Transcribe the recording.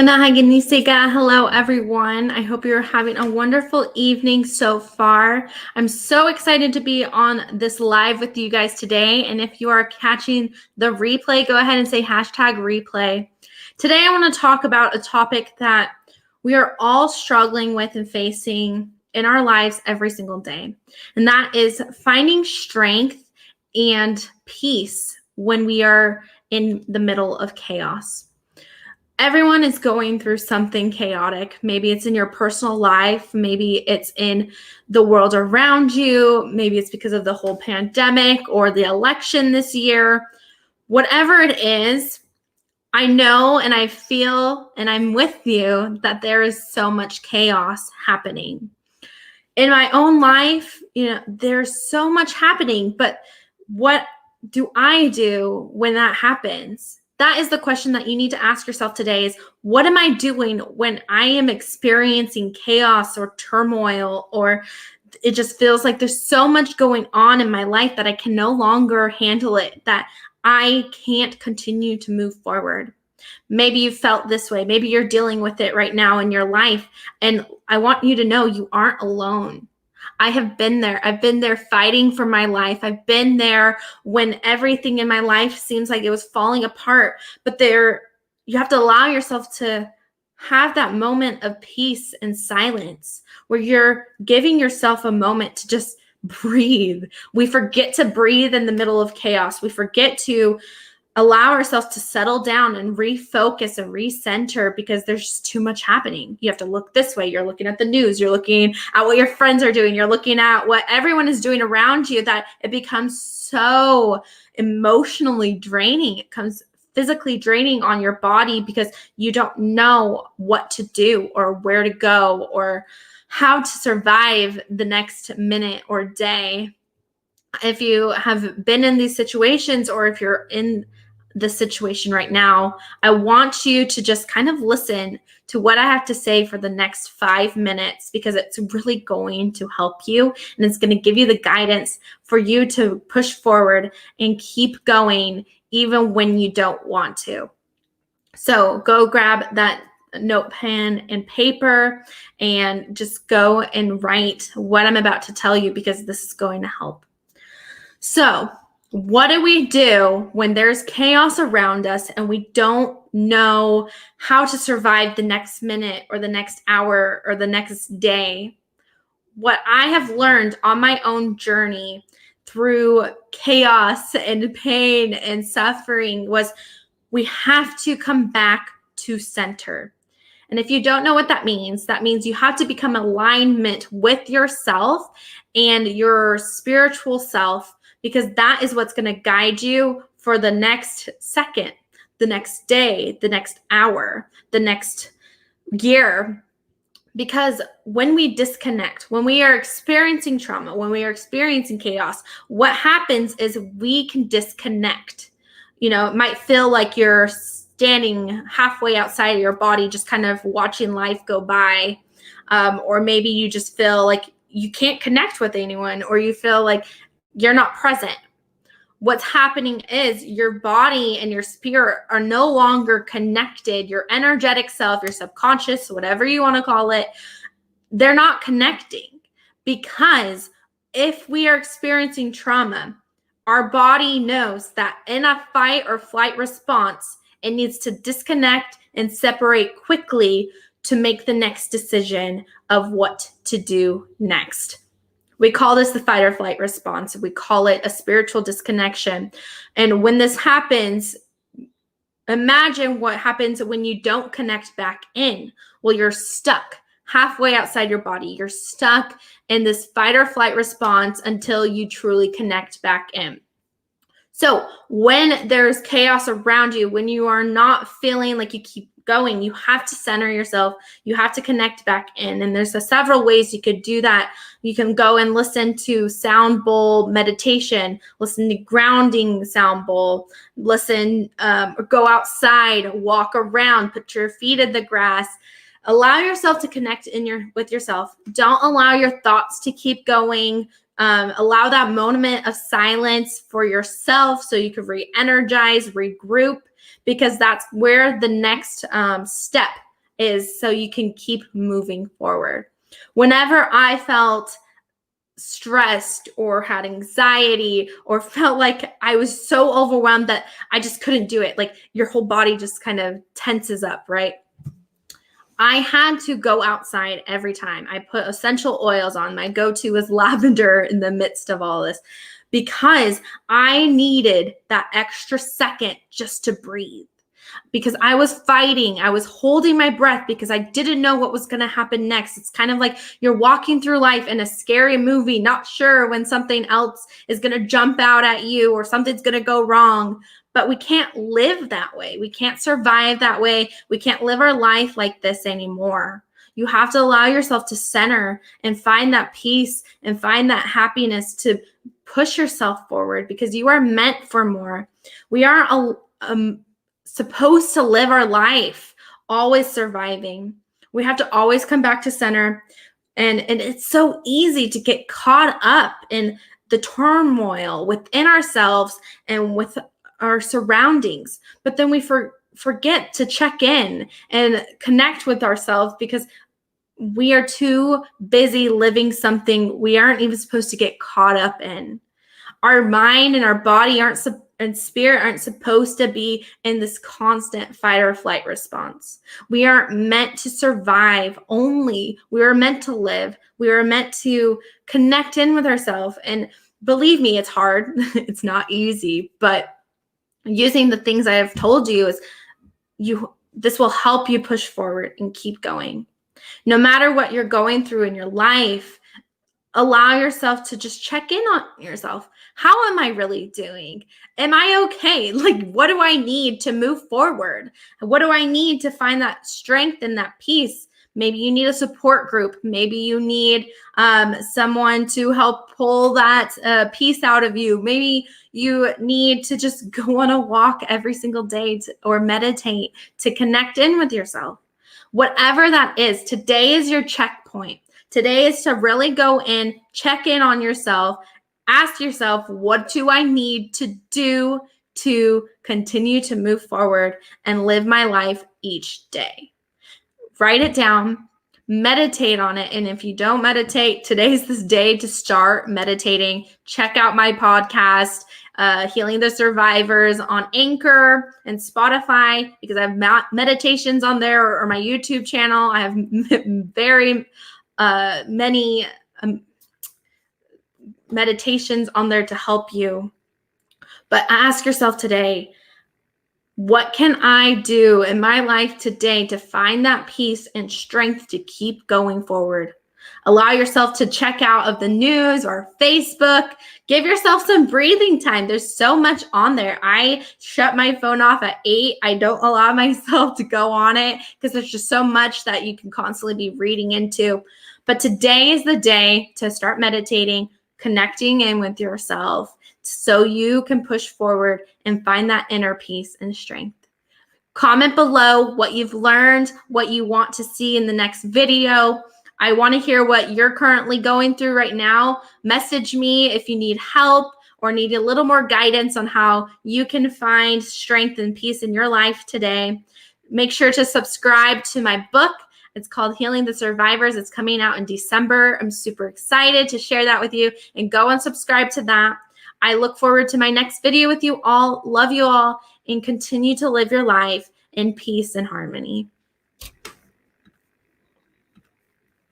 Nahaginiseга. Hello, everyone. I hope you're having a wonderful evening so far. I'm so excited to be on this live with you guys today. And if you are catching the replay, go ahead and say hashtag replay. Today, I want to talk about a topic that we are all struggling with and facing in our lives every single day. And that is finding strength and peace when we are in the middle of chaos. Everyone is going through something chaotic. Maybe it's in your personal life. Maybe it's in the world around you. Maybe it's because of the whole pandemic or the election this year. Whatever it is, I know and I feel and I'm with you that there is so much chaos happening. In my own life, there's so much happening, but what do I do when that happens? That is the question that you need to ask yourself today is, what am I doing when I am experiencing chaos or turmoil, or it just feels like there's so much going on in my life that I can no longer handle it, that I can't continue to move forward? Maybe you felt this way. Maybe you're dealing with it right now in your life. And I want you to know you aren't alone. I have been there. I've been there fighting for my life. I've been there when everything in my life seems like it was falling apart. But you have to allow yourself to have that moment of peace and silence where you're giving yourself a moment to just breathe. We forget to breathe in the middle of chaos. We forget to allow ourselves to settle down and refocus and recenter because there's just too much happening. You have to look this way. You're looking at the news. You're looking at what your friends are doing. You're looking at what everyone is doing around you, that it becomes so emotionally draining. It becomes physically draining on your body because you don't know what to do or where to go or how to survive the next minute or day. If you have been in these situations, or if you're in the situation right now, I want you to just kind of listen to what I have to say for the next 5 minutes, because it's really going to help you and it's going to give you the guidance for you to push forward and keep going even when you don't want to. So go grab that note, pen, and paper and just go and write what I'm about to tell you, because this is going to help. So, what do we do when there's chaos around us and we don't know how to survive the next minute or the next hour or the next day? What I have learned on my own journey through chaos and pain and suffering was we have to come back to center. And if you don't know what that means you have to become alignment with yourself and your spiritual self, because that is what's going to guide you for the next second, the next day, the next hour, the next year. Because when we disconnect, when we are experiencing trauma, when we are experiencing chaos, what happens is we can disconnect. It might feel like you're standing halfway outside of your body, just kind of watching life go by. Or maybe you just feel like you can't connect with anyone, or you feel like you're not present. What's happening is your body and your spirit are no longer connected. Your energetic self, your subconscious, whatever you want to call it, they're not connecting. Because if we are experiencing trauma, our body knows that in a fight or flight response, it needs to disconnect and separate quickly to make the next decision of what to do next. We call this the fight or flight response. We call it a spiritual disconnection. And when this happens, imagine what happens when you don't connect back in. Well, you're stuck halfway outside your body. You're stuck in this fight or flight response until you truly connect back in. So when there's chaos around you, when you are not feeling like you keep going, you have to center yourself. You have to connect back in. And there's several ways you could do that. You can go and listen to sound bowl meditation, listen to grounding sound bowl, listen, or go outside, walk around, put your feet in the grass. Allow yourself to connect with yourself. Don't allow your thoughts to keep going. Allow that moment of silence for yourself so you can re-energize, regroup, because that's where the next step is so you can keep moving forward. Whenever I felt stressed or had anxiety or felt like I was so overwhelmed that I just couldn't do it, like your whole body just kind of tenses up, right? I had to go outside every time. I put essential oils on. My go-to was lavender in the midst of all this because I needed that extra second just to breathe. Because I was fighting, I was holding my breath because I didn't know what was going to happen next. It's kind of like you're walking through life in a scary movie, not sure when something else is going to jump out at you or something's going to go wrong. But we can't live that way. We can't survive that way. We can't live our life like this anymore. You have to allow yourself to center and find that peace and find that happiness to push yourself forward because you are meant for more. We aren't supposed to live our life always surviving. We have to always come back to center. And it's so easy to get caught up in the turmoil within ourselves and with our surroundings. But then we forget to check in and connect with ourselves because we are too busy living something we aren't even supposed to get caught up in. Our mind and our body and spirit aren't supposed to be in this constant fight or flight response. We aren't meant to survive only. We are meant to live. We are meant to connect in with ourselves. And believe me, it's hard. It's not easy, but using the things I have told you this will help you push forward and keep going. No matter what you're going through in your life, allow yourself to just check in on yourself. How am I really doing? Am I okay? Like, what do I need to move forward? What do I need to find that strength and that peace? Maybe you need a support group. Maybe you need someone to help pull that peace out of you. Maybe you need to just go on a walk every single day or meditate to connect in with yourself. Whatever that is, today is your checkpoint. Today is to really go in, check in on yourself, ask yourself, what do I need to do to continue to move forward and live my life each day? Write it down, meditate on it. And if you don't meditate, today's this day to start meditating. Check out my podcast, Healing the Survivors, on Anchor and Spotify, because I have meditations on there, or my YouTube channel. I have very many meditations on there to help you. But ask yourself today, what can I do in my life today to find that peace and strength to keep going forward? Allow yourself to check out of the news or Facebook. Give yourself some breathing time. There's so much on there. I shut my phone off at 8. I don't allow myself to go on it because there's just so much that you can constantly be reading into. But today is the day to start meditating, connecting in with yourself so you can push forward and find that inner peace and strength. Comment below what you've learned, what you want to see in the next video. I want to hear what you're currently going through right now. Message me if you need help or need a little more guidance on how you can find strength and peace in your life today. Make sure to subscribe to my book. It's called Healing the Survivors. It's coming out in December. I'm super excited to share that with you, and go and subscribe to that. I look forward to my next video with you all. Love you all, and continue to live your life in peace and harmony.